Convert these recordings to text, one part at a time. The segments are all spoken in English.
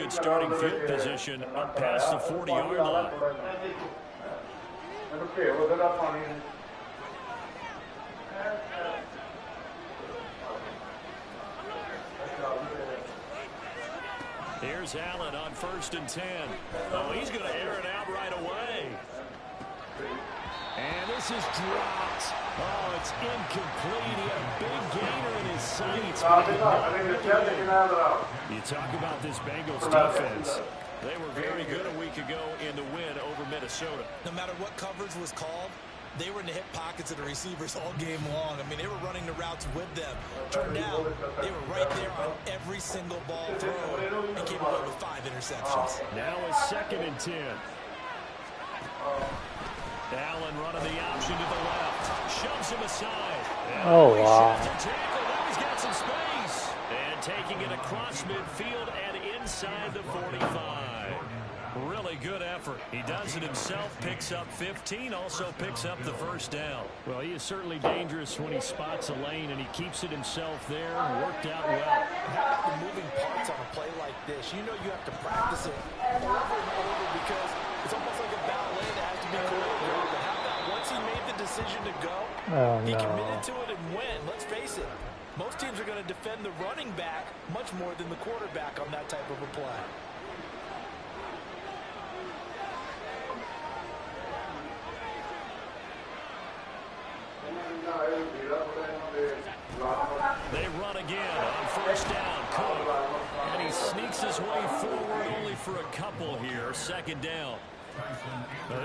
good starting field position up past the 40-yard line. Here's Allen on 1st and 10. Oh, he's going to air it out right away. And this is dropped. Oh, it's incomplete. He had a big gainer in his sights. You talk about this Bengals defense. They were very good a week ago in the win over Minnesota. No matter what coverage was called, they were in the hip pockets of the receivers all game long. I mean, they were running the routes with them. Turned out, they were right there on every single ball thrown and came away with 5 interceptions. Now it's 2nd and 10. Allen running the option to the left. Shoves him aside. Oh, wow. Now he's got some space. And taking it across midfield and inside the 45. Really good effort. He does it himself, picks up 15, also picks up the 1st down. Well, he is certainly dangerous when he spots a lane, and he keeps it himself there. Worked out well. How about the moving parts on a play like this? You know you have to practice it over and over because it's almost like a ballet that has to be choreographed. But how about once he made the decision to go, he committed to it and went. Let's face it, most teams are going to defend the running back much more than the quarterback on that type of a play. They run again on 1st down. Cook. And he sneaks his way forward only for a couple here. 2nd down.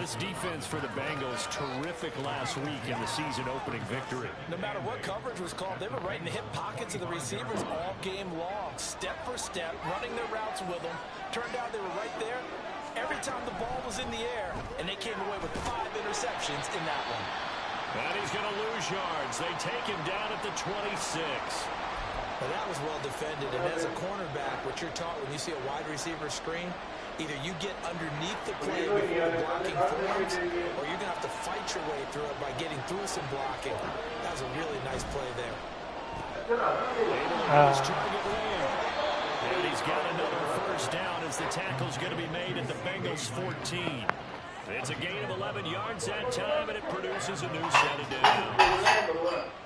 This defense for the Bengals, terrific last week in the season-opening victory. No matter what coverage was called, they were right in the hip pockets of the receivers all game long. Step for step, running their routes with them. Turned out they were right there every time the ball was in the air, and they came away with 5 interceptions in that one. And he's going to lose yards. They take him down at the 26. Well, that was well defended, and as a cornerback, what you're taught when you see a wide receiver screen, either you get underneath the play before the blocking forms, or you're going to have to fight your way through it by getting through some blocking. That was a really nice play there. And he's got another 1st down as the tackle's going to be made at the Bengals 14. It's a gain of 11 yards that time, and it produces a new set of downs.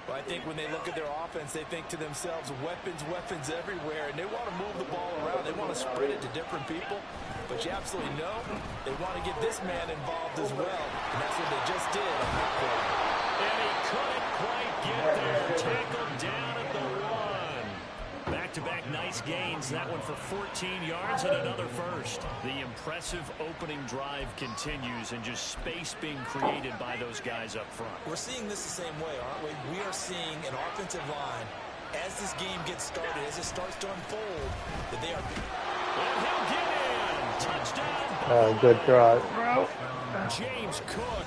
Well, I think when they look at their offense, they think to themselves, weapons, weapons everywhere, and they want to move the ball around. They want to spread it to different people, but you absolutely know they want to get this man involved as well, and that's what they just did on that play. And he couldn't quite get there. Tackled down at the 1. Back-to-back nice gains. That one for 14 yards and another 1st. The impressive opening drive continues, and just space being created by those guys up front. We're seeing this the same way, aren't we? We are seeing an offensive line, as this game gets started, as it starts to unfold, that they are... And he'll get in! Touchdown! Good drive. James Cook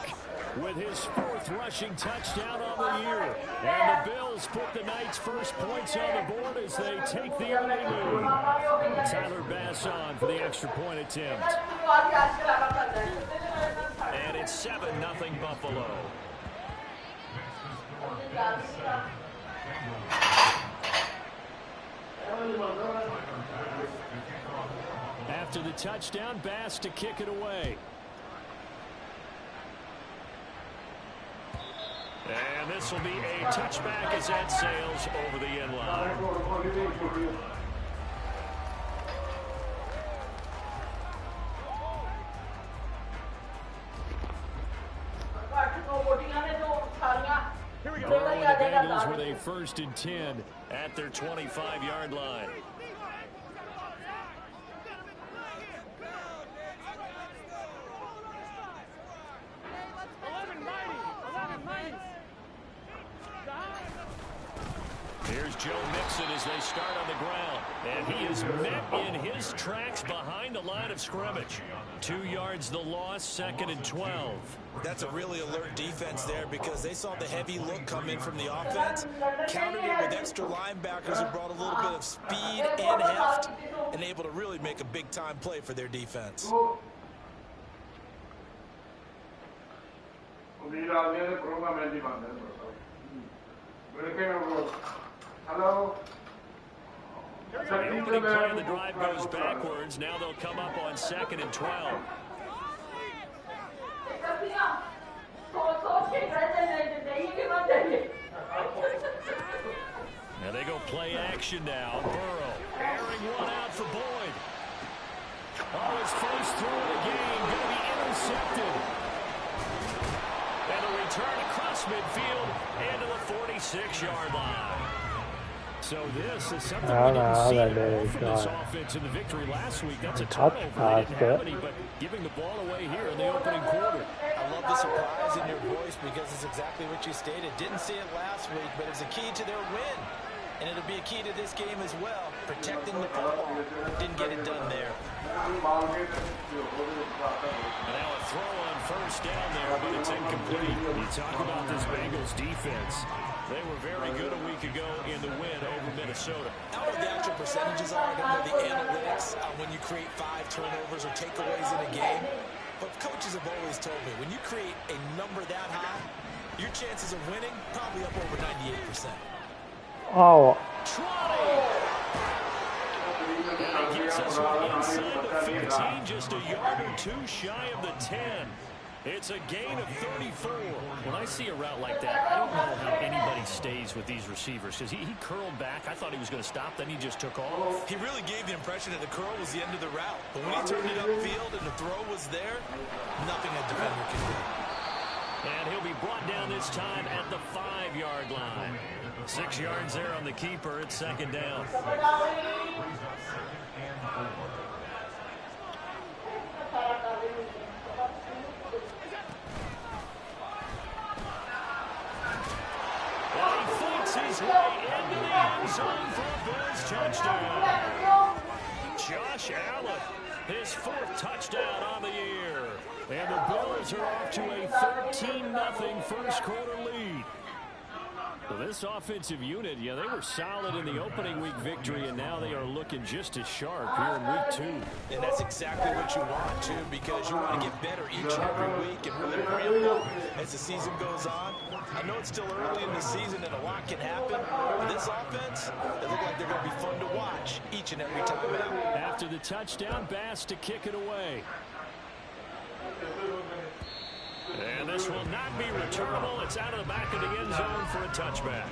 with his 4th rushing touchdown on the year. And the Bills put the Knights' first points on the board as they take the early lead. Tyler Bass on for the extra point attempt. And it's 7-0 Buffalo. After the touchdown, Bass to kick it away. And this will be a touchback as that sails over the end line. Here we go. The Bengals with a 1st and 10 at their 25-yard line. Here's Joe Mixon as they start on the ground. And he is met in his tracks behind the line of scrimmage. 2 yards the loss, 2nd and 12. That's a really alert defense there because they saw the heavy look come in from the offense, countered it with extra linebackers who brought a little bit of speed and heft, and able to really make a big-time play for their defense. Hello. The opening play of the drive goes backwards. Now they'll come up on 2nd and 12. Now they go play action now. Burrow airing one out for Boyd. Oh, his first throw of the game going to be intercepted. And a return across midfield and to the 46-yard line. So this is something we didn't see from this offense in the victory last week. That's a turnover. They didn't have any, but giving the ball away here in the opening quarter. I love the surprise in your voice because it's exactly what you stated. Didn't see it last week, but it's a key to their win. And it'll be a key to this game as well, protecting the football. Didn't get it done there. And now a throw on first down there, but it's incomplete. You talk about this Bengals defense. They were very good a week ago in the win over Minnesota. I don't know what the actual percentages are. I don't know the analytics on when you create 5 turnovers or takeaways in a game. But coaches have always told me, when you create a number that high, your chances of winning probably up over 98%. Oh. 20. And he gets us one inside the 15, just a yard or 2 shy of the 10. It's a gain of 34. When I see a route like that, I don't know how anybody stays with these receivers because he curled back. I thought he was going to stop, then he just took off. He really gave the impression that the curl was the end of the route. But when he turned it upfield and the throw was there, nothing a defender can do. And he'll be brought down this time at the 5-yard line. 6 yards there on the keeper. It's 2nd down. His way into the end zone for a Bills touchdown. Josh Allen, his 4th touchdown on the year. And the Bills are off to a 13-0 first quarter lead. Well, this offensive unit, yeah, they were solid in the opening week victory, and now they are looking just as sharp here in week 2. And that's exactly what you want, too, because you want to get better each and every week and really ramp up as the season goes on. I know it's still early in the season and a lot can happen, but this offense, they look like they're going to be fun to watch each and every time out. After the touchdown, Bass to kick it away. And this will not be returnable. It's out of the back of the end zone for a touchback.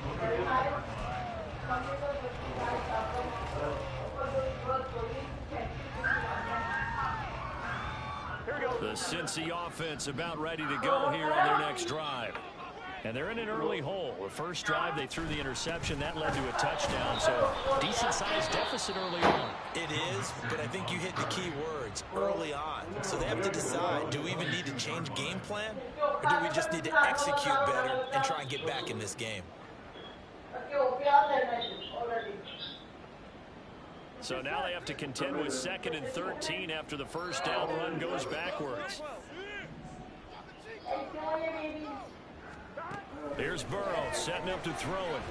The Cincy offense about ready to go here on their next drive. And they're in an early hole. The first drive, they threw the interception. That led to a touchdown. So decent-sized deficit early on. It is, but I think you hit the key words, early on. So they have to decide, do we even need to change game plan? Or do we just need to execute better and try and get back in this game? So now they have to contend with 2nd and 13 after the first down run goes backwards. Here's Burrow setting up to throw it.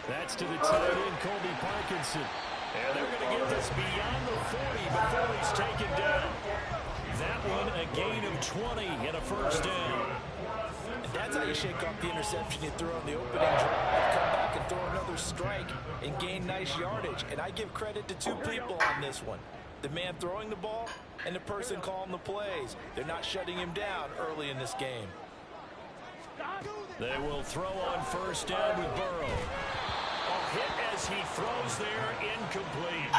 That's to the tight end, Colby Parkinson. And they're going to get this beyond the 40 before he's taken down. That one a gain of 20 and a first down. And that's how you shake off the interception you throw on the opening drive. Come back and throw another strike and gain nice yardage. And I give credit to 2 people on this one. The man throwing the ball and the person calling the plays. They're not shutting him down early in this game. They will throw on first down with Burrow. A hit as he throws there, incomplete.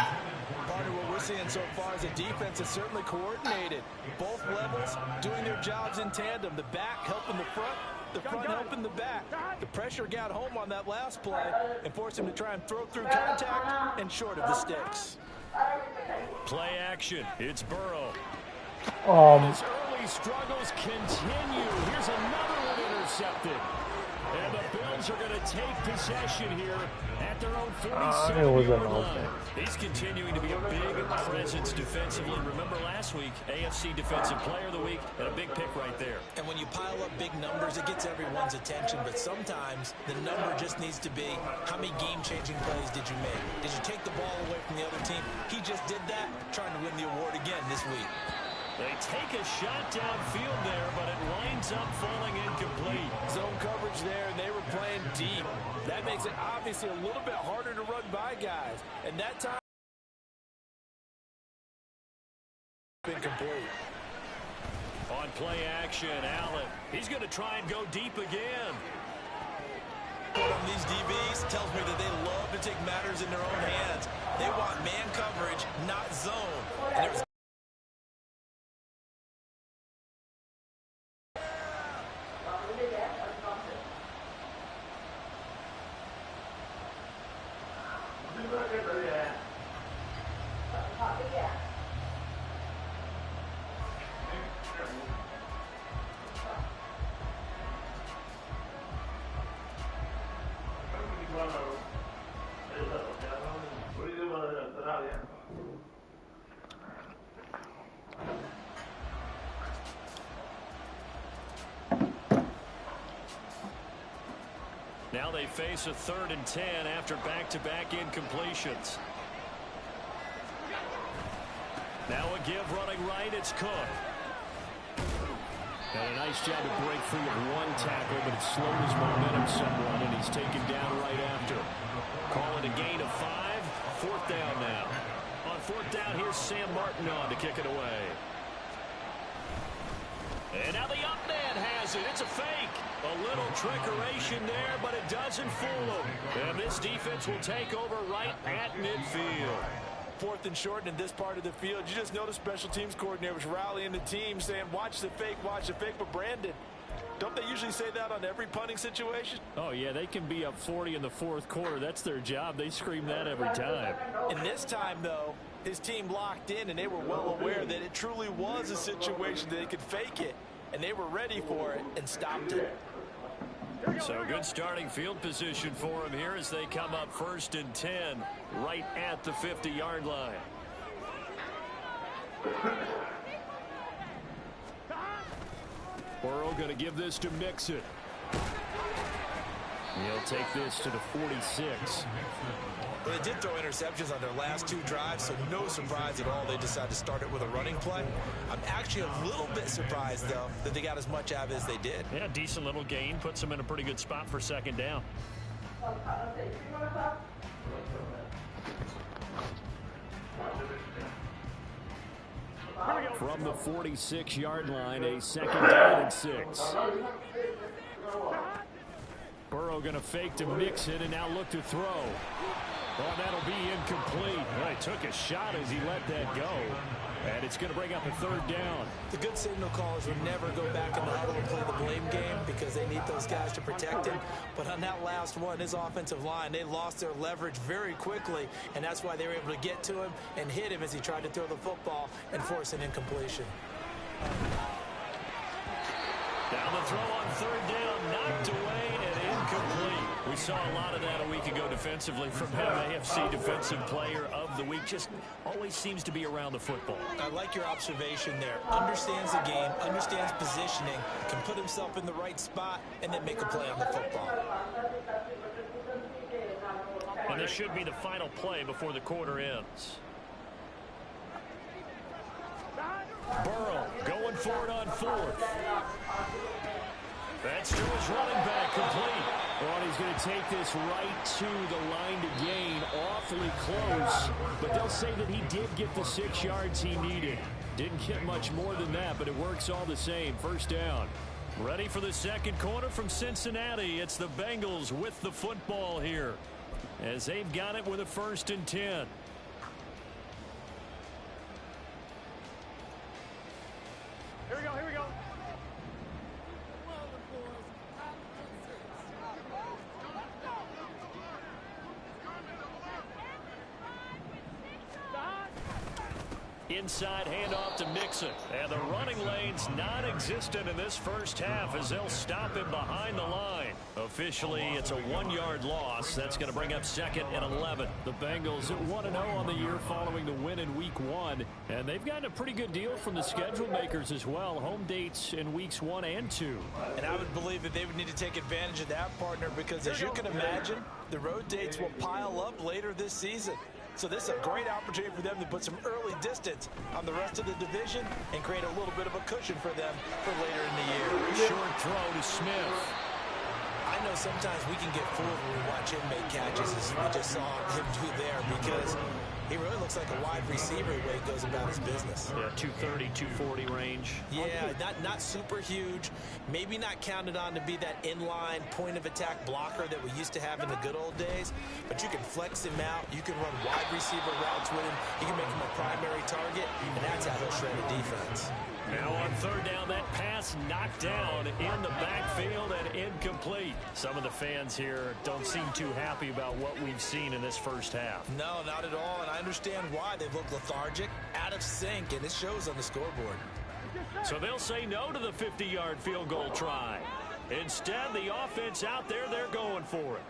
Partner, what we're seeing so far is a defense that's certainly coordinated. Both levels doing their jobs in tandem. The back helping the front helping the back. The pressure got home on that last play and forced him to try and throw through contact and short of the sticks. Play action. It's Burrow. His early struggles continue. Here's another one intercepted. And the Bills are going to take possession here at their own 47-yard line. He's continuing to be a big presence defensively. Remember last week, AFC Defensive Player of the Week, and a big pick right there. And when you pile up big numbers, it gets everyone's attention. But sometimes the number just needs to be, how many game-changing plays did you make? Did you take the ball away from the other team? He just did that, trying to win the award again this week. They take a shot downfield there, but it winds up falling incomplete. Zone coverage there, and they were playing deep. That makes it obviously a little bit harder to run by guys. And that time, incomplete. On play action, Allen. He's going to try and go deep again. On these DBs tells me that they love to take matters in their own hands. They want man coverage, not zone. And it was Now they face a 3rd and 10 after back-to-back incompletions. Now a give running right, it's Cook. And a nice job to break free of one tackle, but it slowed his momentum somewhat, and he's taken down right after. Call it a gain of 5. 4th down now. On 4th down, here's Sam Martin on to kick it away. And now the up man has it. It's a fake. A little trickeration there, but it doesn't fool them. And this defense will take over right at midfield. 4th and short in this part of the field. You just noticed special teams coordinators rallying the team saying, watch the fake, but Brandon, don't they usually say that on every punting situation? Oh, yeah, they can be up 40 in the 4th quarter. That's their job. They scream that every time. And this time, though, his team locked in, and they were well aware that it truly was a situation that they could fake it, and they were ready for it and stopped it. So good starting field position for him here as they come up 1st and 10 right at the 50-yard line. Burrow going to give this to Mixon. He'll take this to the 46. Well, they did throw interceptions on their last 2 drives, so no surprise at all they decided to start it with a running play. I'm actually a little bit surprised, though, that they got as much out of it as they did. Yeah, decent little gain. Puts them in a pretty good spot for 2nd down. From the 46-yard line, a 2nd down and 6. Burrow going to fake to Mixon and now look to throw. Oh, that'll be incomplete. Well, he took a shot as he let that go. And it's going to bring up a 3rd down. The good signal callers would never go back in the huddle and play the blame game because they need those guys to protect him. But on that last one, his offensive line, they lost their leverage very quickly, and that's why they were able to get to him and hit him as he tried to throw the football and force an incompletion. Down the throw on 3rd down, knocked away and incomplete. We saw a lot of that a week ago defensively from him. AFC Defensive Player of the Week. Just always seems to be around the football. I like your observation there. Understands the game, understands positioning, can put himself in the right spot, and then make a play on the football. And this should be the final play before the quarter ends. Burrow going for it on 4th. That's to his running back, complete. Well, he's going to take this right to the line to gain, awfully close. But they'll say that he did get the 6 yards he needed. Didn't get much more than that, but it works all the same. 1st down. Ready for the 2nd quarter from Cincinnati. It's the Bengals with the football here as they've got it with a 1st and 10. Here we go, here we go. Inside handoff to Mixon. And the running lane's non-existent in this 1st half as they'll stop him behind the line. Officially, it's a 1-yard loss. That's going to bring up 2nd and 11. The Bengals 1-0 on the year following the win in Week 1. And they've gotten a pretty good deal from the schedule makers as well. Home dates in Weeks 1 and 2. And I would believe that they would need to take advantage of that, partner, because as you can imagine, the road dates will pile up later this season. So this is a great opportunity for them to put some early distance on the rest of the division and create a little bit of a cushion for them for later in the year. Short throw to Smith. I I know sometimes we can get fooled when we watch him make catches, as we just saw him do there, because he really looks like a wide receiver the way he goes about his business. Yeah, 230, 240 range. Yeah, not super huge. Maybe not counted on to be that inline point-of-attack blocker that we used to have in the good old days, but you can flex him out. You can run wide receiver routes with him. You can make him a primary target, and that's how he'll shred a defense. Now on third down, that pass knocked down in the backfield and incomplete. Some of the fans here don't seem too happy about what we've seen in this first half. No, not at all, and I understand why. They look lethargic, out of sync, and it shows on the scoreboard. So they'll say no to the 50-yard field goal try. Instead, the offense out there, they're going for it.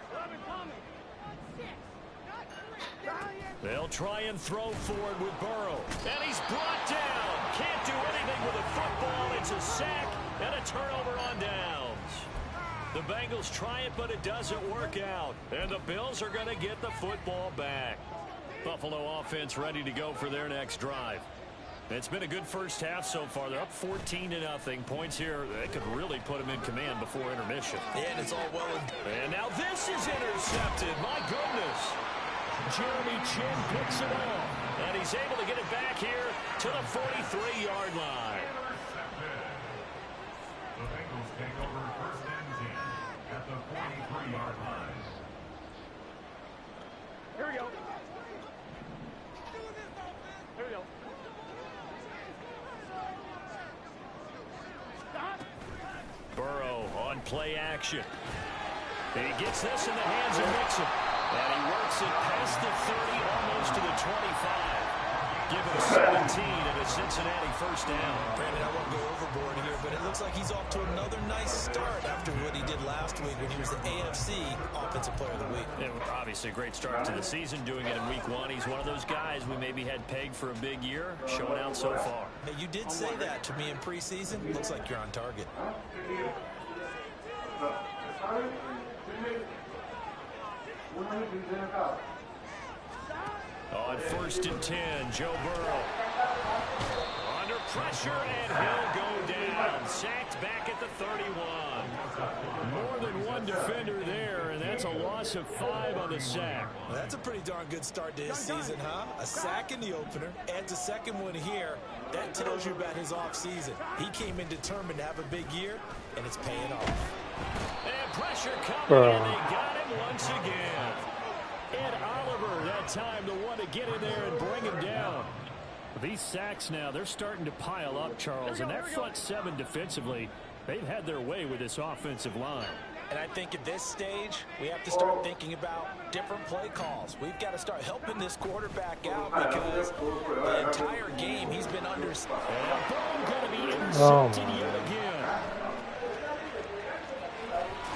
They'll try and throw forward with Burrow. And he's brought down. Can't do anything with a football. It's a sack and a turnover on downs. The Bengals try it, but it doesn't work out. And the Bills are going to get the football back. Buffalo offense ready to go for their next drive. It's been a good first half so far. They're up 14-0. Points here that could really put them in command before intermission. And it's all well and now this is intercepted. My goodness. Jeremy Chin picks it off, and he's able to get it back here to the 43-yard line. The Bengals take over first and 10 at the 43-yard line. Here we go. Here we go. Burrow on play action. And he gets this in the hands of Mixon. And he works it past the 30, almost to the 25. Give it a 17 and a Cincinnati first down. Brandon, I won't go overboard here, but it looks like he's off to another nice start after what he did last week when he was the AFC Offensive Player of the Week. Yeah, obviously a great start to the season, doing it in week 1. He's one of those guys we maybe had pegged for a big year, showing out so far. Hey, you did say that to me in preseason. Looks like you're on target. On first and 10, Joe Burrow. Under pressure, and he'll go down. Sacked back at the 31. More than one defender there, and that's a loss of 5 on the sack. Well, that's a pretty darn good start to his season, huh? A sack in the opener, adds a second one here. That tells you about his offseason. He came in determined to have a big year, and it's paying off. And pressure coming, and they got him once again. Ed Oliver, that time, the one to get in there and bring him down. These sacks now, they're starting to pile up, Charles, and that front seven defensively, they've had their way with this offensive line. And I think at this stage, we have to start thinking about different play calls. We've got to start helping this quarterback out because the entire game he's been under. And boom, going to be intercepted yet again.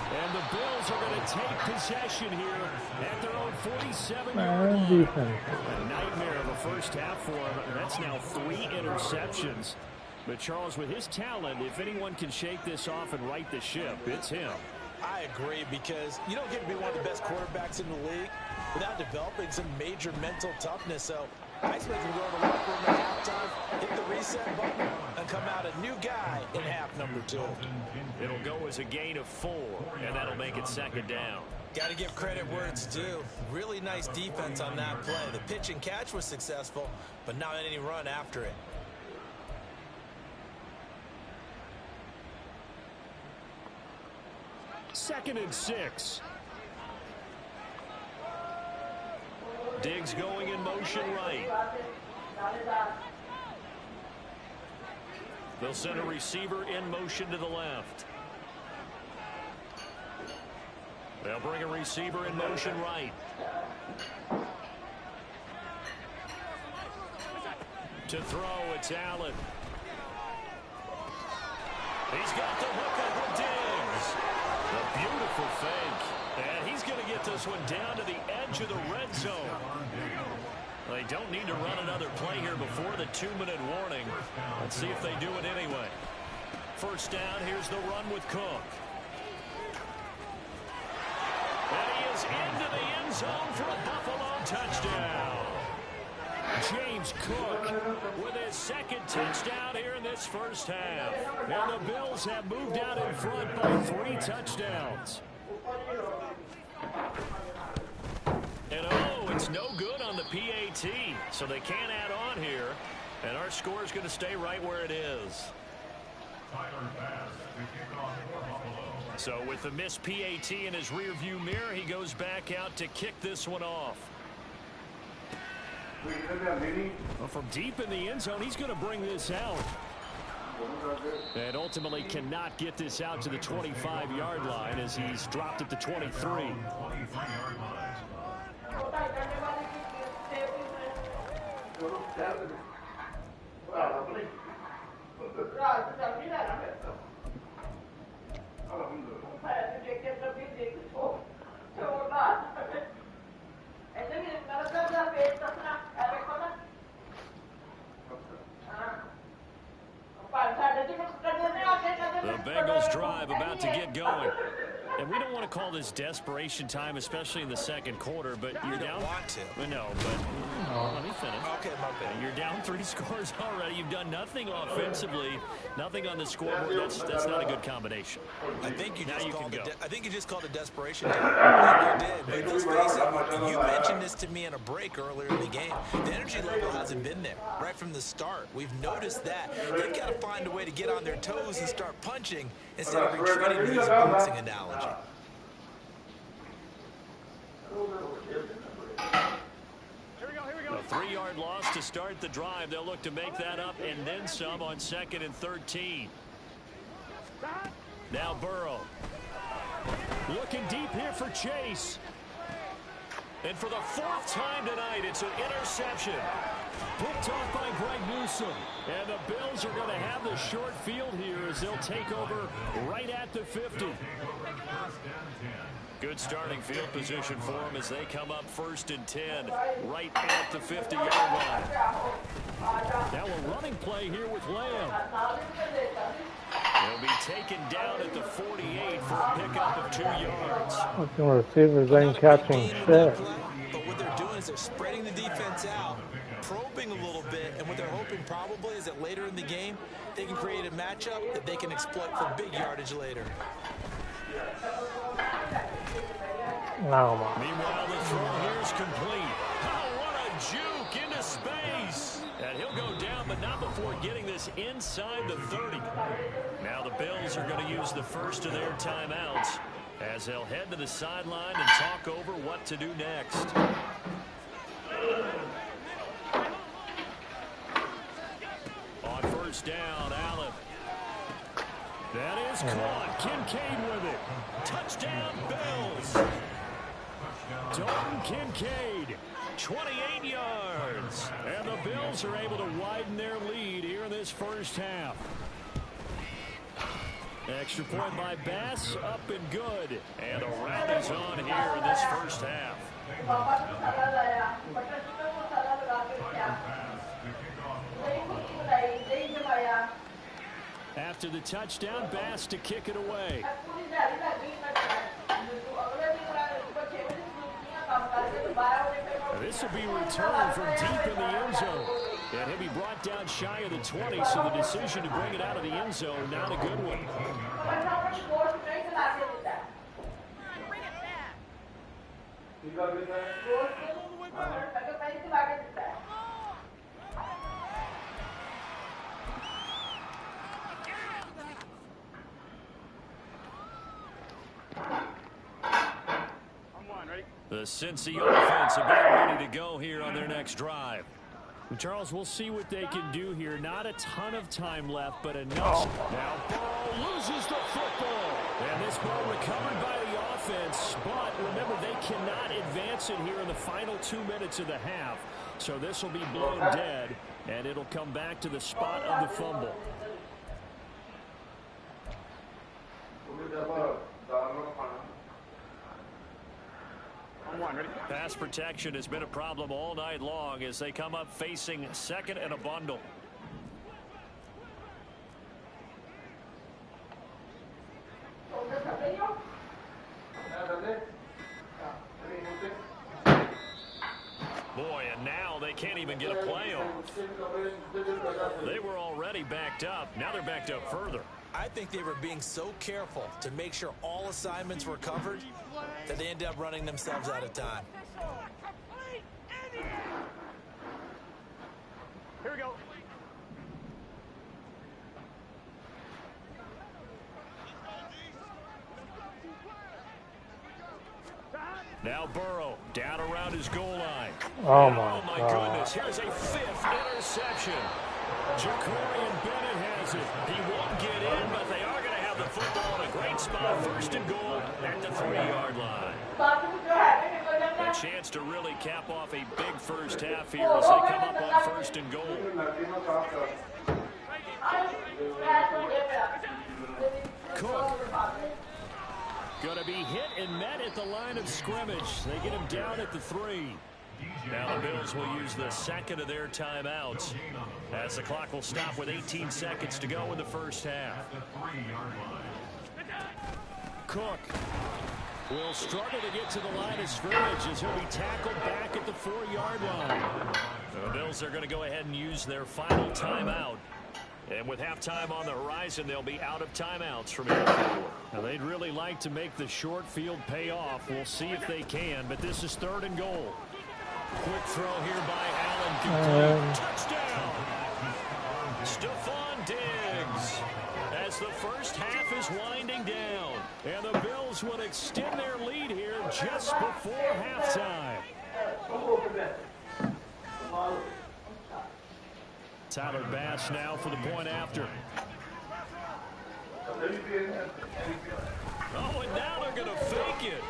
And the Bills are going to take possession here at their own 47-yard line. A nightmare of a first half for him. That's now 3 interceptions. But Charles, with his talent, if anyone can shake this off and right the ship, it's him. I agree, because you don't get to be one of the best quarterbacks in the league without developing some major mental toughness. So I expect him to go to the locker room at halftime, hit the reset button, and come out a new guy in half number 2. It'll go as a gain of 4, and that'll make it second down. Got to give credit where it's due. Really nice defense on that play. The pitch and catch was successful, but not any run after it. Second and 6. Diggs going in motion right. They'll send a receiver in motion to the left. They'll bring a receiver in motion right. To throw, it's Allen. He's got the hook up with Diggs. A beautiful fake. And he's going to get this one down to the edge of the red zone. They don't need to run another play here before the 2-minute warning. Let's see if they do it anyway. First down, here's the run with Cook. And he is into the end zone for a Buffalo touchdown. James Cook with his second touchdown here in this first half. And the Bills have moved out in front by 3 touchdowns. And oh, it's no good on the PAT, so they can't add on here. And our score is going to stay right where it is. So with the missed PAT in his rearview mirror, he goes back out to kick this one off. Well, from deep in the end zone, he's going to bring this out. And ultimately cannot get this out to the 25-yard line as he's dropped at the 23. The Bengals drive about to get going. And we don't want to call this desperation time, especially in the second quarter, but you're down. Want to. No, but let me finish. Okay, my bad. You're down 3 scores already. You've done nothing offensively, nothing on the scoreboard. That's not a good combination. I think you just called it desperation time. I think you did. But let's face it, you mentioned this to me in a break earlier in the game. The energy level hasn't been there right from the start. We've noticed that. They've got to find a way to get on their toes and start punching instead of retreating to use a boxing analogy. A 3-yard loss to start the drive. They'll look to make that up and then some on 2nd and 13. Now Burrow. Looking deep here for Chase. And for the 4th time tonight, it's an interception. Picked off by Greg Newsome. And the Bills are going to have the short field here as they'll take over right at the 50. Good starting field position for them as they come up 1st and 10 right at the 50-yard line. Now a running play here with Lamb. He'll be taken down at the 48 for a pickup of 2 yards. The receivers ain't catching shit. But what they're doing is they're spreading the defense out, probing a little bit, and what they're hoping probably is that later in the game they can create a matchup that they can exploit for big yardage later. No, man. Meanwhile, the throw here is complete. Oh, what a juke into space. And he'll go down, but not before getting this inside the 30. Now the Bills are going to use the first of their timeouts as they'll head to the sideline and talk over what to do next. On 1st down, Allen. That is caught. Kincaid with it. Touchdown, Bills. Dalton Kincaid, 28 yards. And the Bills are able to widen their lead here in this first half. Extra point by Bass, up and good. And a round is on here in this first half. After the touchdown, Bass to kick it away. This will be returned from deep in the end zone. And he'll be brought down shy of the 20, so the decision to bring it out of the end zone, not a good one. The Cincy offense about ready to go here on their next drive. And Charles, we'll see what they can do here. Not a ton of time left, but enough. Now Burrow loses the football. And this ball recovered by the offense. But remember, they cannot advance it here in the final 2 minutes of the half. So this will be blown dead, and it'll come back to the spot of the fumble. Pass protection has been a problem all night long as they come up facing 2nd and a bundle. Boy, and now they can't even get a play off. They were already backed up. Now they're backed up further. I think they were being so careful to make sure all assignments were covered that they ended up running themselves out of time. Here we go. Now Burrow down around his goal line. Oh my God. Goodness. Here's a 5th interception. Ja'Cory Bennett has it. He won't get in, but they are going to have the football in a great spot. 1st and goal at the 3-yard line. A chance to really cap off a big first half here as they come up on 1st and goal. Cook. Going to be hit and met at the line of scrimmage. They get him down at the 3. Now the Bills will use the 2nd of their timeouts as the clock will stop with 18 seconds to go in the first half. Cook will struggle to get to the line of scrimmage as he'll be tackled back at the 4-yard line. The Bills are going to go ahead and use their final timeout. And with halftime on the horizon, they'll be out of timeouts from here forward. Now, they'd really like to make the short field pay off. We'll see if they can, but this is 3rd and goal. Quick throw here by Allen. Touchdown! Stephon Diggs. As the first half is winding down. And the Bills will extend their lead here just before halftime. Tyler Bass now for the point after. Oh, and now they're going to fake it.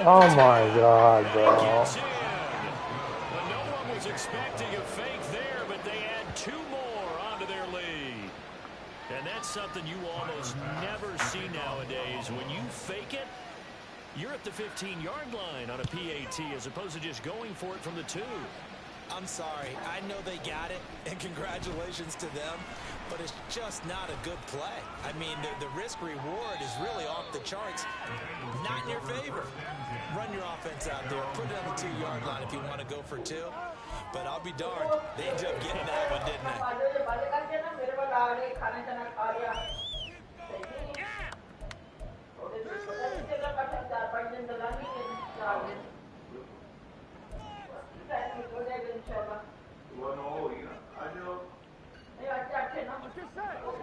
Oh my God, bro. Well, no one was expecting a fake there, but they add 2 more onto their lead. And that's something you almost never see nowadays. When you fake it, you're at the 15-yard line on a PAT as opposed to just going for it from the 2. I'm sorry. I know they got it, and congratulations to them, but it's just not a good play. I mean, the risk-reward is really off the charts. Not in your favor. Run your offense out there. Put it on the 2-yard line if you want to go for 2. But I'll be darned. They ended up getting that one, didn't they?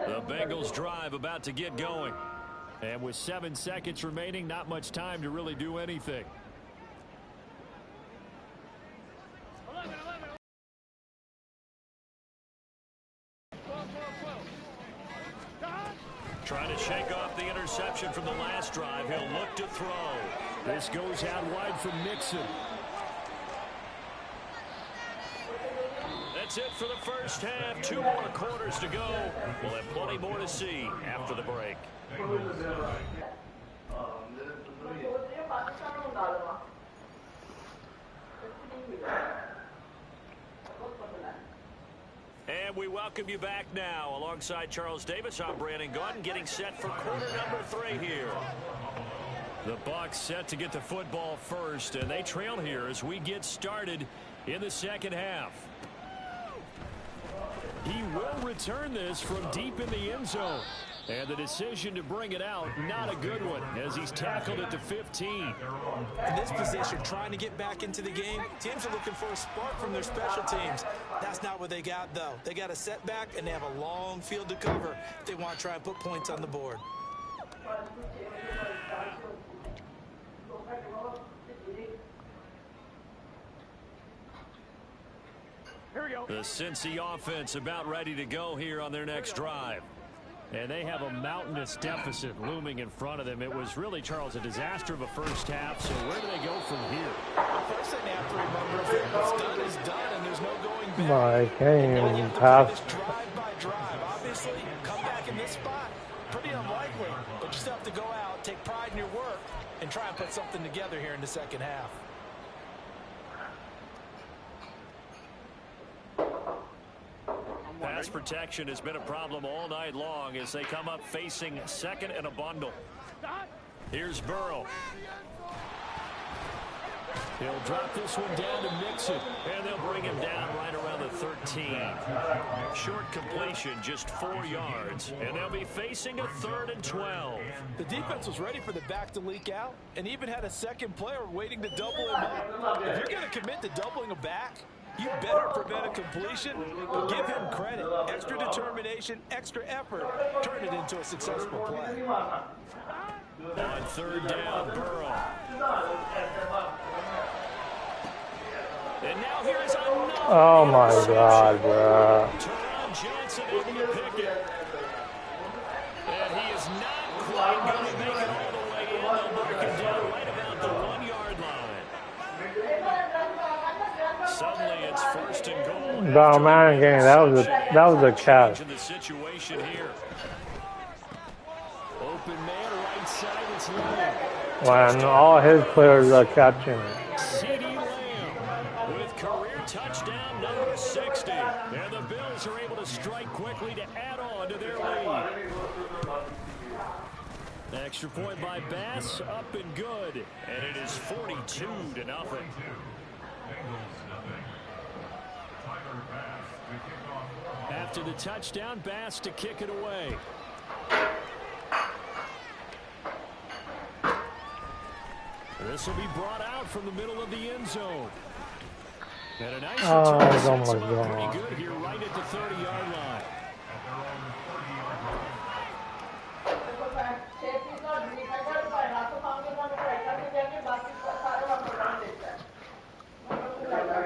The Bengals drive about to get going. And with 7 seconds remaining, not much time to really do anything. Trying to shake off the interception from the last drive. He'll look to throw. This goes out wide from Mixon. That's it for the first half. 2 more quarters to go. We'll have plenty more to see after the break. And we welcome you back now. Alongside Charles Davis, I'm Brandon Gordon, getting set for quarter number 3 here. The Bucs set to get the football first, and they trail here as we get started in the second half. He will return this from deep in the end zone. And the decision to bring it out, not a good one, as he's tackled at the 15. In this position, trying to get back into the game, teams are looking for a spark from their special teams. That's not what they got, though. They got a setback, and they have a long field to cover if they want to try and put points on the board. Here we go. The Cincy offense about ready to go here on their next drive. And they have a mountainous deficit looming in front of them. It was really, Charles, a disaster of a first half. So where do they go from here? First thing they have to remember is that what's done is done, and there's no going back. My game pass. Drive by drive. Obviously, come back in this spot, pretty unlikely. But you still have to go out, take pride in your work, and try and put something together here in the second half. Pass protection has been a problem all night long as they come up facing second and a bundle. Here's Burrow. He'll drop this one down to Mixon, and they'll bring him down right around the 13. Short completion, just 4 yards. And they'll be facing a 3rd and 12. The defense was ready for the back to leak out and even had a second player waiting to double him up. If you're going to commit to doubling a back, you better prevent a completion, but give him credit. Extra determination, extra effort, turn it into a successful play. On 3rd down, Burrow. And now here's another. Oh my God, bro. Teron Johnson able to pick it. And he is not quite going to make it all the way in. They'll mark him down right about the 1-yard line. Suddenly it's 1st and goal. No, man, game. That was a catch. The situation here. Open man, right side, it's Lamb. When all his players are catching it. C.D. Lamb with career touchdown number 60. And the Bills are able to strike quickly to add on to their lead. Extra point by Bass, up and good. And it is 42-0. After the touchdown, Bass to kick it away. This will be brought out from the middle of the end zone. And a nice return sets him up pretty good here right at the 30-yard line.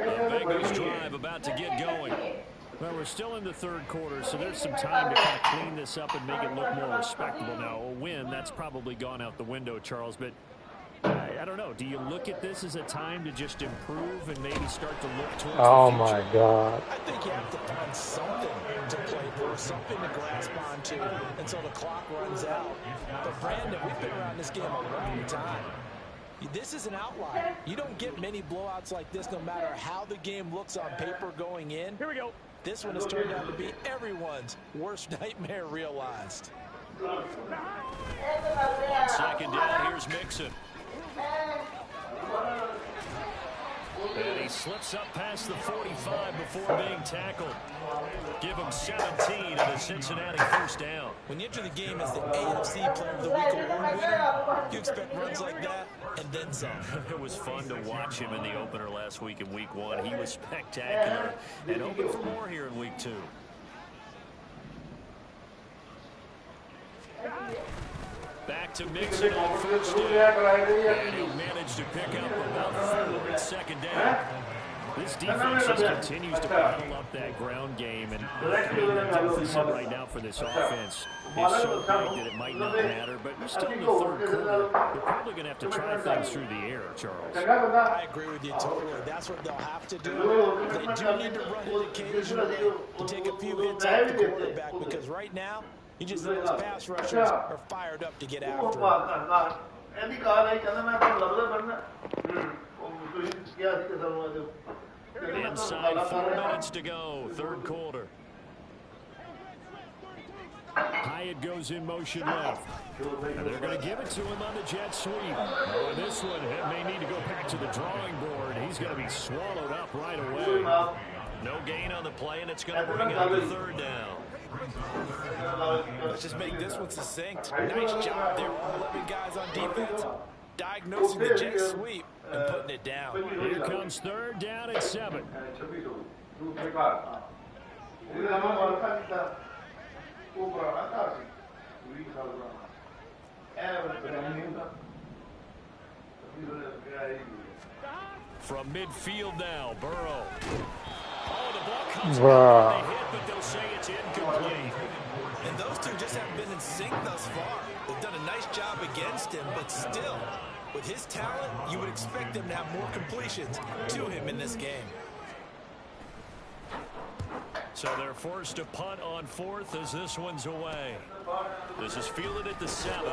The Bengals drive about to get going. Well, we're still in the 3rd quarter, so there's some time to kind of clean this up and make it look more respectable. Now, a win, that's probably gone out the window, Charles, but I don't know. Do you look at this as a time to just improve and maybe start to look towards Oh the my future? God. I think you have to find something to play for, something to grasp onto until the clock runs out. But Brandon, we've been around this game a long time. This is an outlier. You don't get many blowouts like this no matter how the game looks on paper going in. Here we go. This one has turned out to be everyone's worst nightmare realized. On 2nd down, here's Mixon. And he slips up past the 45 before being tackled. Give him 17 and a Cincinnati 1st down. When you enter the game as the AFC Player of the Week award winner, you expect runs like that and then some. It was fun to watch him in the opener last week in Week 1. He was spectacular and hoping for more here in Week 2. Back to Mixon on 1st down. And he'll manage to pick up about 4 at 2nd down. This defense just continues to pile up that ground game. And I mean, the deficit right now for this offense is so big that it might not matter. But we're still in the 3rd quarter. They're probably going to have to try things through the air, Charles. I agree with you totally. That's what they'll have to do. They do need to run it occasionally to take a few hits off the quarterback because right now, you just know those pass rushers are fired up to get after him. Inside 4 minutes to go, 3rd quarter. Hyatt goes in motion left. And they're going to give it to him on the jet sweep. Oh, this one may need to go back to the drawing board. He's going to be swallowed up right away. No gain on the play, and it's going to bring out the 3rd down. Let's just make this one succinct. Nice job there, 11 guys on defense, diagnosing the jet sweep and putting it down. Here comes 3rd down at 7. From midfield now, Burrow. Oh, the ball comes out. They hit, but they'll say it's incomplete. And those two just haven't been in sync thus far. They've done a nice job against him, but still, with his talent, you would expect them to have more completions to him in this game. So they're forced to punt on 4th as this one's away. This is fielded at the 7.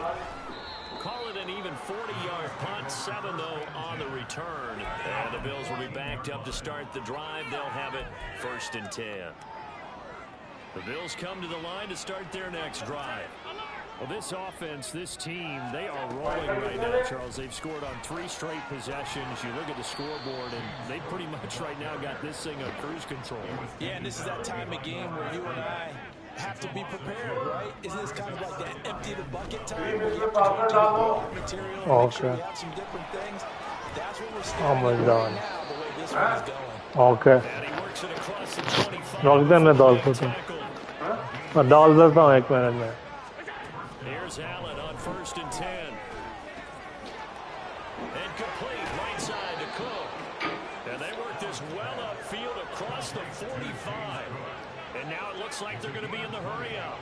Call it an even 40-yard punt. 7, though, on the return. And the Bills will be backed up to start the drive. They'll have it 1st and 10. The Bills come to the line to start their next drive. Well, this offense, this team, they are rolling right now, Charles. They've scored on 3 straight possessions. You look at the scoreboard, and they pretty much right now got this thing on cruise control. Yeah, and this is that time of game where you and I have to be prepared, right? Isn't this kind of like that empty the bucket time where you have to go into your raw material and make sure you have some different things? That's what we're staring at right now, the way this one is going. Okay. And he works it across the 25. Rock देने दो उसको. डाल देता हूँ 1 minute में. Here's Allen on 1st and 10. And complete right side to Cook. And they work this well upfield across the 45. And now it looks like they're going to be in the hurry up.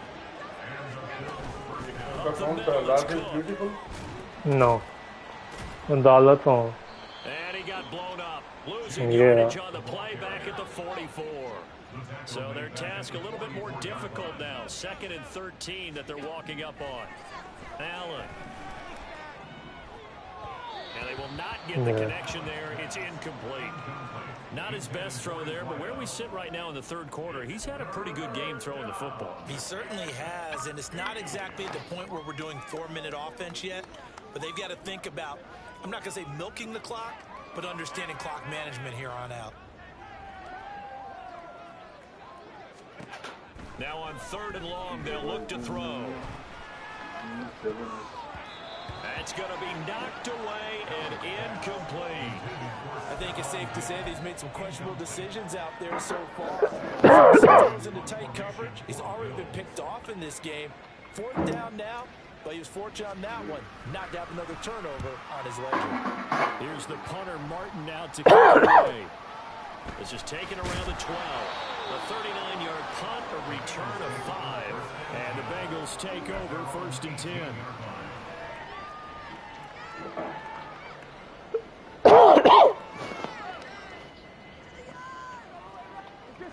Up the middle, it's Cook. No. डाल देता हूँ. And he got blown up. Losing yardage on the play back at the 44. So their task a little bit more difficult now. 2nd and 13 that they're walking up on. Allen. And they will not get the connection there. It's incomplete. Not his best throw there, but where we sit right now in the 3rd quarter, he's had a pretty good game throwing the football. He certainly has, and it's not exactly at the point where we're doing 4-minute offense yet, but they've got to think about, I'm not going to say milking the clock, but understanding clock management here on out. Now on 3rd and long, they'll look to throw. That's going to be knocked away and incomplete. I think it's safe to say that he's made some questionable decisions out there so far. Since he into tight coverage, he's already been picked off in this game. 4th down now, but he was fortunate on that one, not to have another turnover on his ledger. Here's the punter, Martin, out to kick away. This is taken around the 12. A 39-yard punt, a return of 5. And the Bengals take over 1st and 10.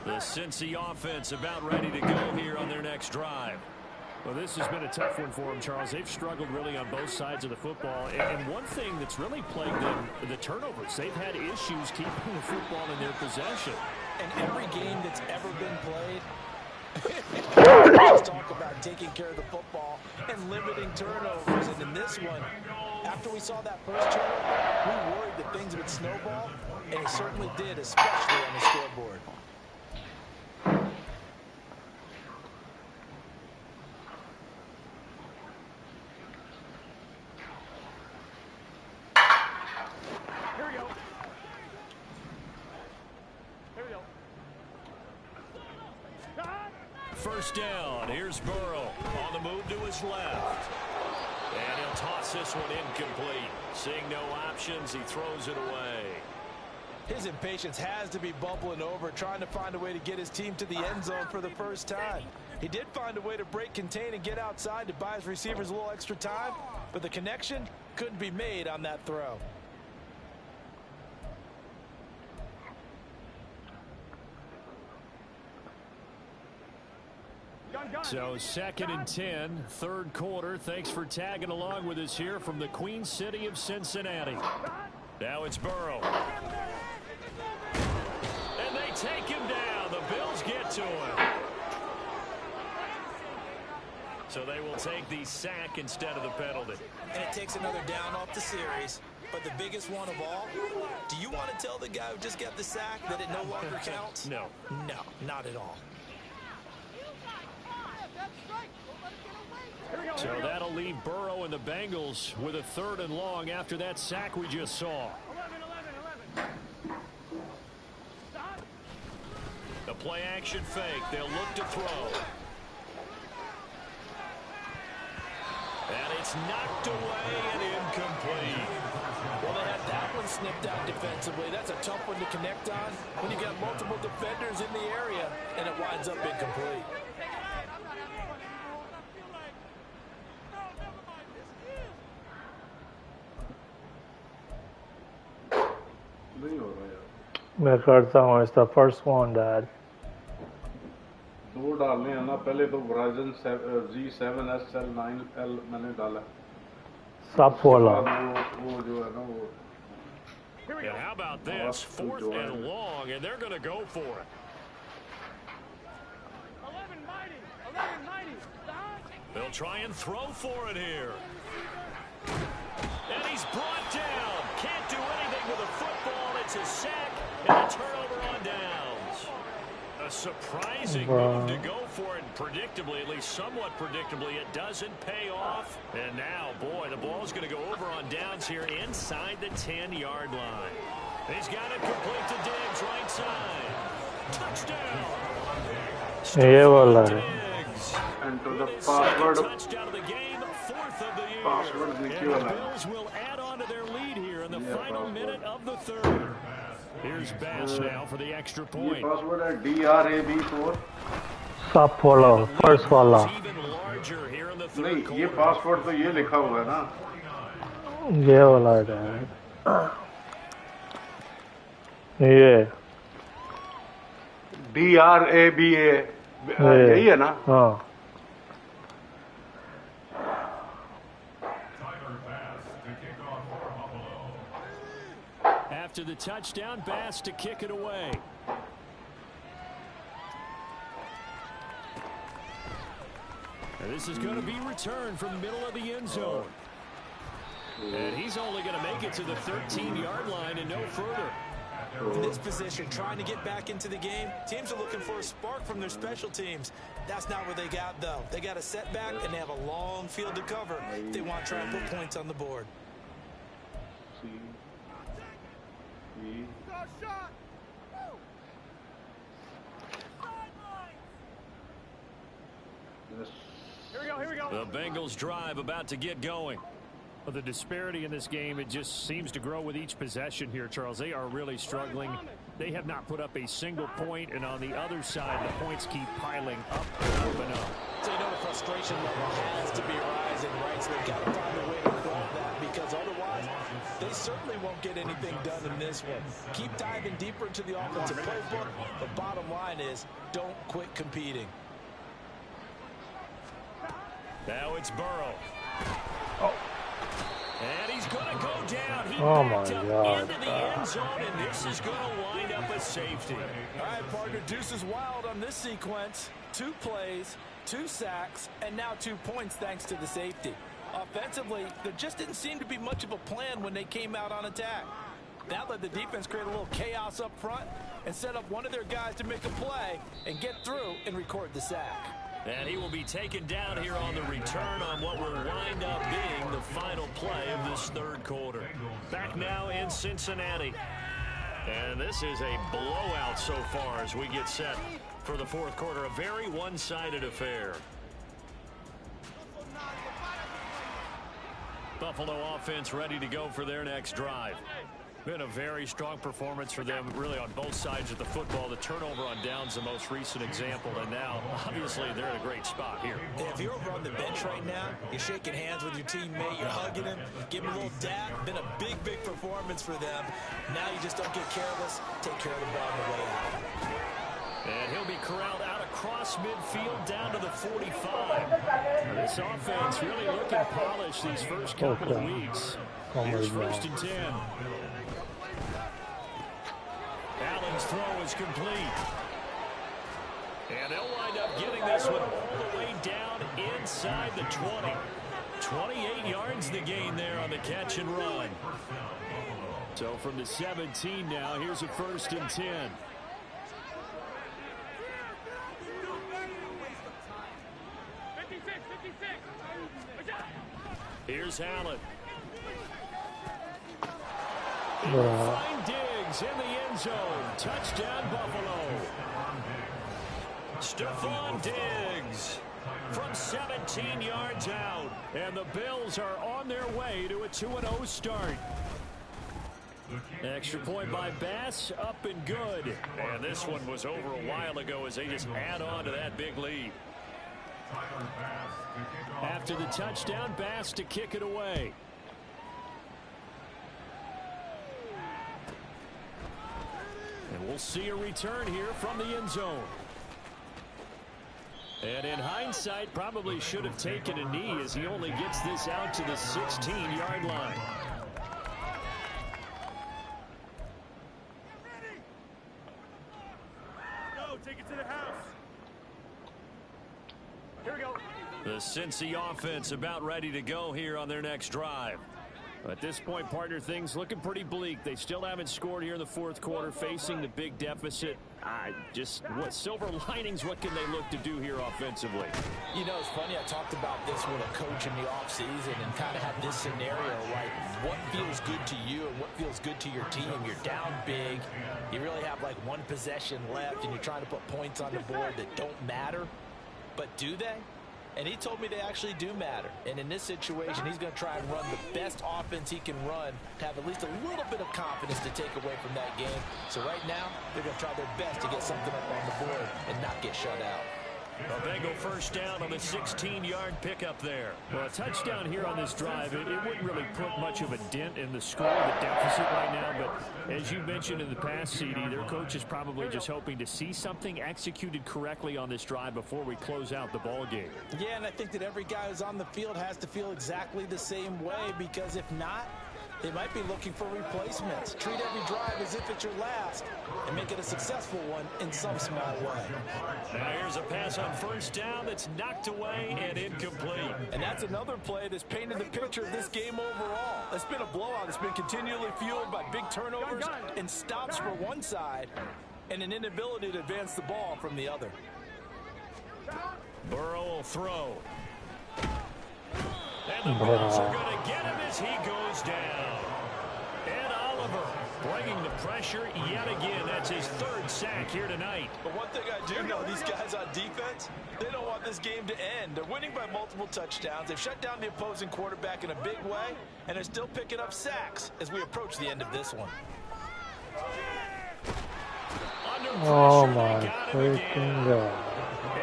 The Cincy offense about ready to go here on their next drive. Well, this has been a tough one for them, Charles. They've struggled really on both sides of the football. And one thing that's really plagued them, the turnovers. They've had issues keeping the football in their possession. And every game that's ever been played, let's talk about taking care of the football and limiting turnovers. And in this one, after we saw that first turnover, we worried that things would snowball, and it certainly did, especially on the scoreboard. First down. Here's Burrow on the move to his left. And he'll toss this one incomplete. Seeing no options, he throws it away. His impatience has to be bubbling over, trying to find a way to get his team to the end zone for the first time. He did find a way to break contain and get outside to buy his receivers a little extra time, but the connection couldn't be made on that throw. So 2nd and 10, 3rd quarter. Thanks for tagging along with us here from the Queen City of Cincinnati. Now it's Burrow. And they take him down. The Bills get to him. So they will take the sack instead of the penalty. And it takes another down off the series. But the biggest one of all, do you want to tell the guy who just got the sack that it no longer counts? No. No, not at all. So that'll leave Burrow and the Bengals with a 3rd and long after that sack we just saw. 11. The play action fake. They'll look to throw. And it's knocked away and incomplete. Well, they had that one snipped out defensively. That's a tough one to connect on when you got multiple defenders in the area, and it winds up incomplete. मैं करता हूँ. It's the first one, Dad. दो डालने हैं ना. पहले तो Verizon G7SL 9L मैंने डाला. सब बोला. वो जो है ना वो. And how about this? 4th and long, and they're going to go for it. 11 mighty. They'll try and throw for it here. And he's brought down. Can't do anything with a football. It's a sack and a turnover on downs. A surprising move to go for it. Predictably, at least somewhat predictably, it doesn't pay off. And now, boy, the ball's going to go over on downs here inside the 10-yard line. He's got it complete to Diggs, right side. Touchdown. Diggs. And to the password. Touchdown of the game, 4th of the year. Password And the Bills will add on to their lead here in the final minute of the 3rd. Here's Bass now for the extra point. Password है DRAB4. Sub वाला, first वाला. नहीं, ये password तो ये लिखा हुआ है ना. ये वाला है. ये. DRABA. यही है ना? हाँ. After the touchdown, Bass to kick it away. And this is going to be returned from the middle of the end zone. And he's only going to make it to the 13-yard line and no further. In this position, trying to get back into the game, teams are looking for a spark from their special teams. That's not what they got, though. They got a setback, and they have a long field to cover if they want to try and put points on the board. Here we go. The Bengals drive about to get going. Well, the disparity in this game, it just seems to grow with each possession here, Charles. They are really struggling. They have not put up a single point, and on the other side, the points keep piling up and up. So you know the frustration level has to be rising, right? So they've got to find a way to resolve that, because otherwise they certainly won't get anything done in this one. Keep diving deeper into the offensive playbook. The bottom line is don't quit competing. Now it's Burrow. And he's going to go down. He my backed up God. into the end zone, and this is going to wind up a safety. All right, partner, deuce is wild on this sequence. 2 plays, 2 sacks, and now 2 points thanks to the safety. Offensively, there just didn't seem to be much of a plan when they came out on attack. That let the defense create a little chaos up front and set up one of their guys to make a play and get through and record the sack. And he will be taken down here on the return on what will wind up being the final play of this 3rd quarter. Back now in Cincinnati. And this is a blowout so far as we get set for the 4th quarter. A very one-sided affair. Buffalo offense ready to go for their next drive. Been a very strong performance for them, really, on both sides of the football. The turnover on downs, the most recent example, and now, obviously, they're in a great spot here. If you're over on the bench right now, you're shaking hands with your teammate, you're hugging him, giving him a little dap. Been a big, big performance for them. Now you just don't get careless. Take care of the ball on the way out. And he'll be corralled out across midfield down to the 45. This offense really looking polished these first couple of weeks. Here's 1st and 10. Allen's throw is complete. And they'll wind up getting this one all the way down inside the 20. 28 yards the gain there on the catch and run. So from the 17 now, here's a 1st and 10. Here's Allen. Find Diggs in the end zone. Touchdown, Buffalo. Stephon Diggs from 17 yards out. And the Bills are on their way to a 2-0 start. Extra point by Bass, up and good. And this one was over a while ago as they just add on to that big lead. After the touchdown, Bass to kick it away. And we'll see a return here from the end zone. And in hindsight, probably should have taken a knee as he only gets this out to the 16-yard line. Go, take it to the house. Here we go. The Cincy offense about ready to go here on their next drive. At this point, partner, things looking pretty bleak. They still haven't scored here in the fourth quarter, facing the big deficit. What silver linings, what can they look to do here offensively? You know, it's funny, I talked about this with a coach in the offseason and kind of had this scenario, like what feels good to you and what feels good to your team. You're down big. You really have like one possession left, and you're trying to put points on the board that don't matter. But do they? And he told me they actually do matter. And in this situation, he's going to try and run the best offense he can run to have at least a little bit of confidence to take away from that game. So right now, they're going to try their best to get something up on the board and not get shut out. A Bengal first down on the 16-yard pickup there. Well, a touchdown here on this drive, it wouldn't really put much of a dent in the score, the deficit right now. But as you mentioned in the past, CD, their coach is probably just hoping to see something executed correctly on this drive before we close out the ball game. Yeah, and I think that every guy who's on the field has to feel exactly the same way, because if not, they might be looking for replacements. Treat every drive as if it's your last and make it a successful one in some small way. Now here's a pass on first down that's knocked away and incomplete. And that's another play that's painted the picture of this game overall. It's been a blowout. It's been continually fueled by big turnovers and stops for one side and an inability to advance the ball from the other. Burrow will throw. And the Bills are going to get him as he goes down. Ed Oliver bringing the pressure yet again. That's his third sack here tonight. But one thing I do know, these guys on defense, they don't want this game to end. They're winning by multiple touchdowns. They've shut down the opposing quarterback in a big way, and they're still picking up sacks as we approach the end of this one. Under pressure, Oh they my got him freaking again. god.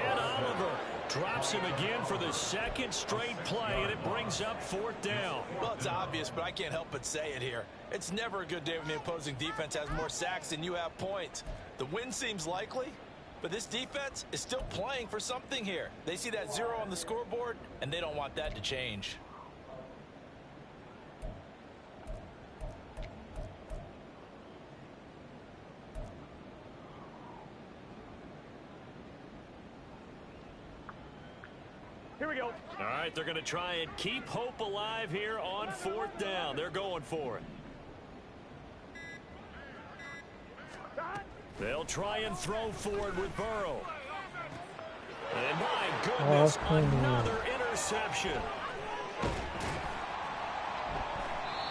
Ed Oliver drops him again for the second straight play, and it brings up fourth down. Well, it's obvious, but I can't help but say it here. It's never a good day when the opposing defense has more sacks than you have points. The win seems likely, but this defense is still playing for something here. They see that 0 on the scoreboard, and they don't want that to change. Here we go. All right, they're going to try and keep hope alive here on fourth down. They're going for it. They'll try and throw forward with Burrow. And my goodness, another interception.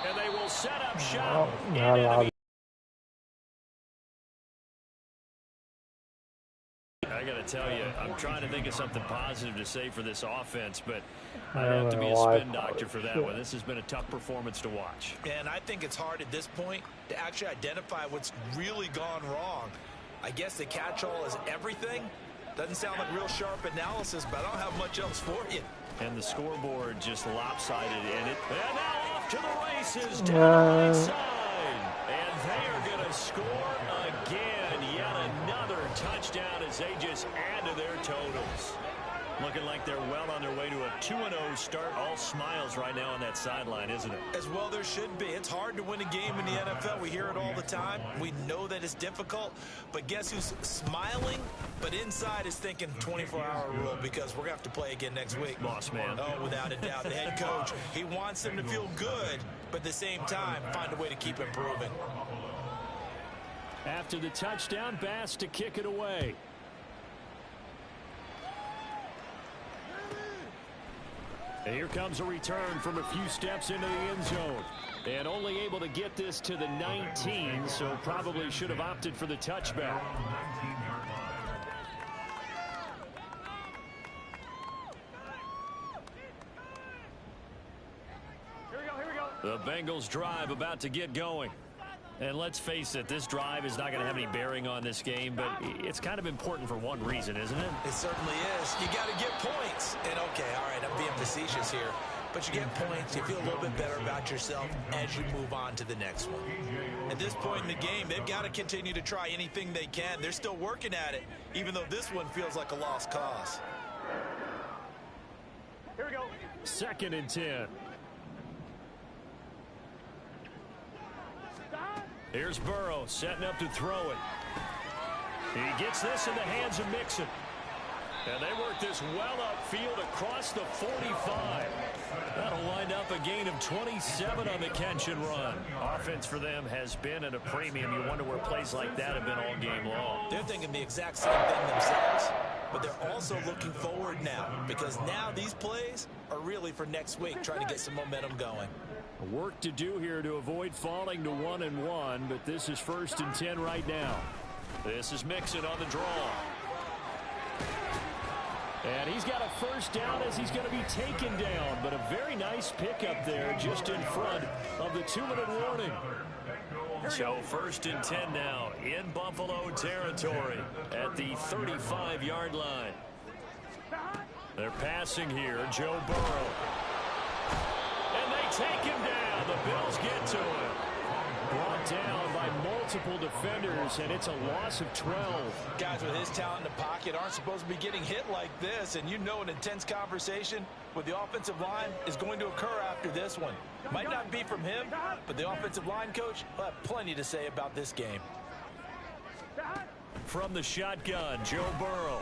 And they will set up shop in enemy. I got to tell you, I'm trying to think of something positive to say for this offense, but I'd have to be a spin doctor for that one. This has been a tough performance to watch. And I think it's hard at this point to actually identify what's really gone wrong. I guess the catch-all is everything. Doesn't sound like real sharp analysis, but I don't have much else for you. And the scoreboard just lopsided in it. And now off to the races down the right side. And they are going to score again. Yet another touchdown as they just add to their totals. Looking like they're well on their way to a 2-0 start. All smiles right now on that sideline, isn't it? As well there should be. It's hard to win a game in the NFL. We hear it all the time. We know that it's difficult. But guess who's smiling, but inside is thinking 24-hour rule, because we're going to have to play again next week. Boss man. Oh, without a doubt. The head coach, he wants them to feel good, but at the same time, find a way to keep improving. After the touchdown, Bass to kick it away. And here comes a return from a few steps into the end zone. And only able to get this to the 19, so probably should have opted for the touchback. Here we go. The Bengals drive about to get going. And let's face it, this drive is not going to have any bearing on this game, but it's kind of important for one reason, isn't it? It certainly is. You got to get points. And okay, all right, I'm being facetious here, but you get points, you feel a little bit better about yourself as you move on to the next one. At this point in the game, they've got to continue to try anything they can. They're still working at it, even though this one feels like a lost cause. Here we go. 2nd and 10. Here's Burrow setting up to throw it. He gets this in the hands of Mixon. And they work this well upfield across the 45. That'll wind up a gain of 27 on the catch and run. Offense for them has been at a premium. You wonder where plays like that have been all game long. They're thinking the exact same thing themselves, but they're also looking forward now because now these plays are really for next week, trying to get some momentum going. Work to do here to avoid falling to 1-1, but this is 1st and 10 right now. This is Mixon on the draw. And he's got a first down as he's going to be taken down, but a very nice pickup there just in front of the 2-minute warning. So 1st and 10 now in Buffalo territory at the 35-yard line. They're passing here, Joe Burrow. And they take him down. The Bills get to him. Brought down by multiple defenders, and it's a loss of 12. Guys with his talent in the pocket aren't supposed to be getting hit like this, and you know an intense conversation with the offensive line is going to occur after this one. Might not be from him, but the offensive line coach will have plenty to say about this game. From the shotgun, Joe Burrow.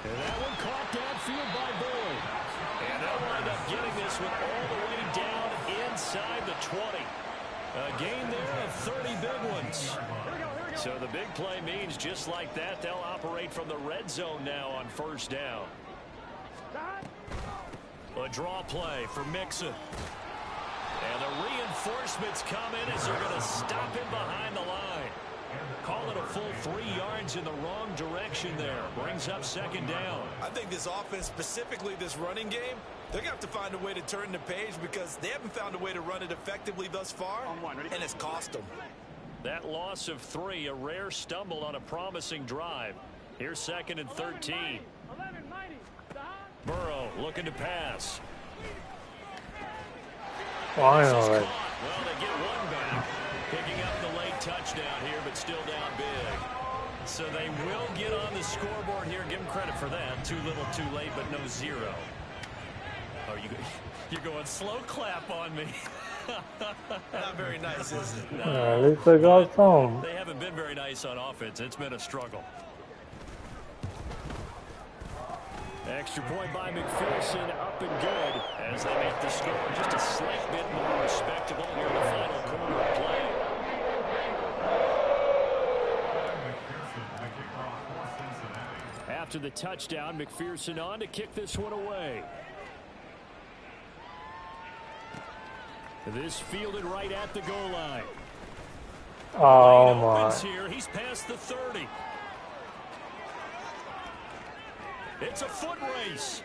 And that one caught downfield by Boyd. And they'll wind up getting this one all the way down inside the 20. A gain there of 30 big ones. So the big play means just like that, they'll operate from the red zone now on 1st down. A draw play for Mixon. And the reinforcements come in as they're going to stop him behind the line. Call it a full 3 yards in the wrong direction there. Brings up 2nd down. I think this offense, specifically this running game, they're going to have to find a way to turn the page because they haven't found a way to run it effectively thus far, and it's cost them. That loss of 3, a rare stumble on a promising drive. Here's 2nd and 13. Burrow looking to pass. Finally. Well, they get one back. Picking up the late touchdown here, but still down big. So they will get on the scoreboard here. Give them credit for that. Too little, too late, but no 0. Oh, you're going slow clap on me. Not very nice, is it? No. At least they got some. They haven't been very nice on offense. It's been a struggle. Extra point by McPherson, up and good as they make the score just a slight bit more respectable here in the final quarter of play. After the touchdown, McPherson on to kick this one away. This fielded right at the goal line. Oh my. Here. He's past the 30. It's a foot race.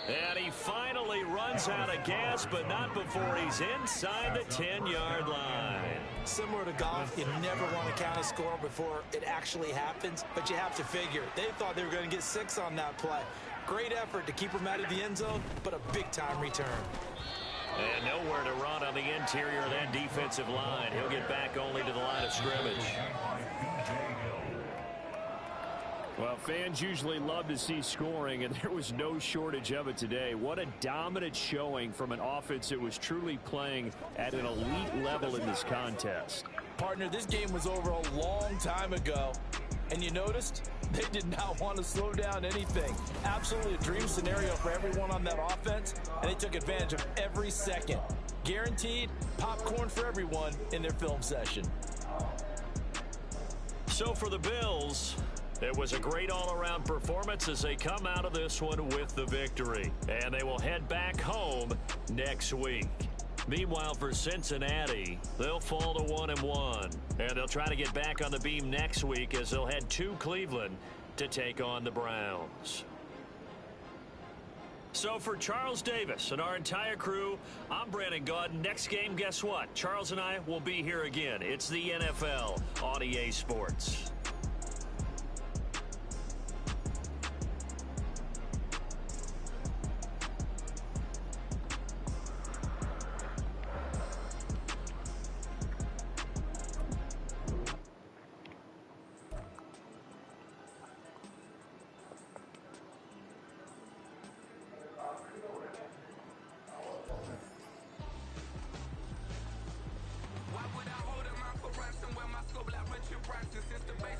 And he finally runs out of gas, but not before he's inside the 10-yard line. Similar to golf, you never want to count a score before it actually happens, but you have to figure. They thought they were going to get 6 on that play. Great effort to keep him out of the end zone, but a big-time return. And nowhere to run on the interior of that defensive line. He'll get back only to the line of scrimmage. Well, fans usually love to see scoring, and there was no shortage of it today. What a dominant showing from an offense that was truly playing at an elite level in this contest. Partner, this game was over a long time ago, and you noticed they did not want to slow down anything. Absolutely a dream scenario for everyone on that offense, and they took advantage of every second. Guaranteed popcorn for everyone in their film session. So for the Bills, it was a great all-around performance as they come out of this one with the victory. And they will head back home next week. Meanwhile, for Cincinnati, they'll fall to 1-1. And they'll try to get back on the beam next week as they'll head to Cleveland to take on the Browns. So for Charles Davis and our entire crew, I'm Brandon Gaudin. Next game, guess what? Charles and I will be here again. It's the NFL on EA Sports. Why would I hold up my ransom when my scope like Richard Branson since the base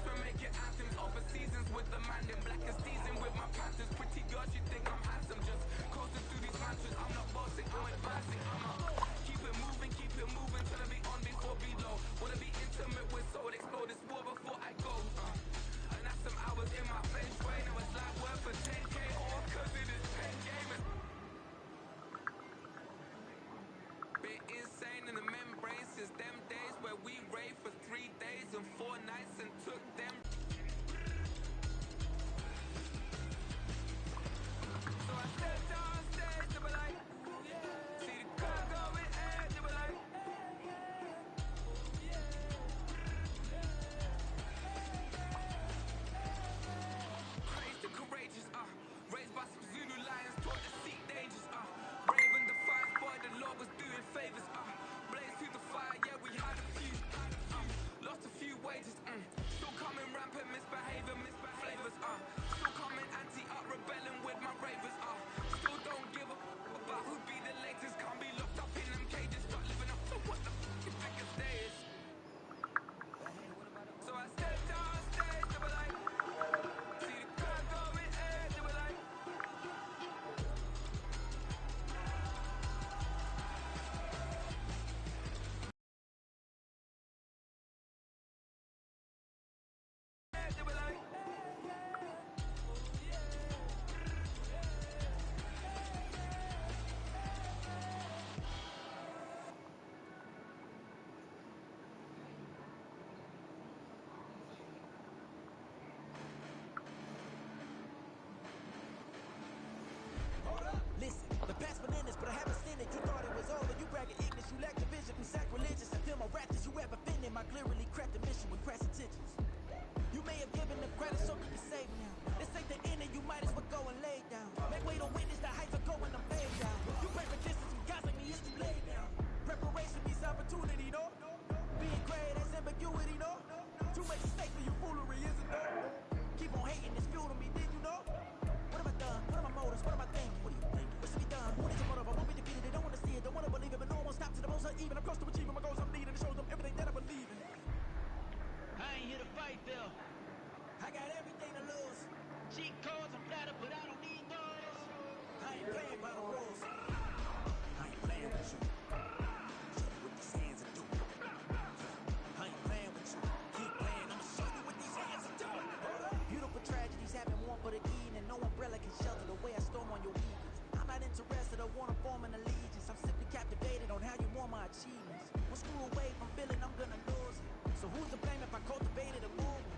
Listen, the past bananas, but I haven't seen it. You thought it was over. You bragging ignorance, you lack the vision. I'm sacrilegious. I feel my raptors. You have offended my clearly crafted mission with crass intentions. You may have given them credit so you can save now. This ain't the end and you might as well go and lay down. Make way to witness the heights are going to fade down. You break resistance, you guys like me, it's too late now. Preparation means opportunity, no? Being great has ambiguity, no? Too much at stake for your foolery, isn't there? Keep on hating, it's fuel to me, did you know? What have I done? What are my motives? What am I thinking? What do you think? What's to be done? What is your motive? I won't be defeated. They don't want to see it, don't want to believe it, but no one won't stop to the most uneven. I'm close to achieving my goals. I'm needing to show them everything that I believe in. I ain't here to fight, Bill. I got everything to lose. Cheat codes, I'm flattered, but I don't need those. I ain't playing by the rules. I ain't playing with you. Show you what these hands are doing. I ain't playing with you. Keep playing, I'ma show you what these hands are doing. Beautiful tragedies happen one for the Eden, and no umbrella can shelter the way I storm on your weekends. I'm not interested, I wanna form an allegiance. I'm simply captivated on how you want my achievements. One screw away from feeling I'm gonna lose it. So who's to blame if I cultivated a move?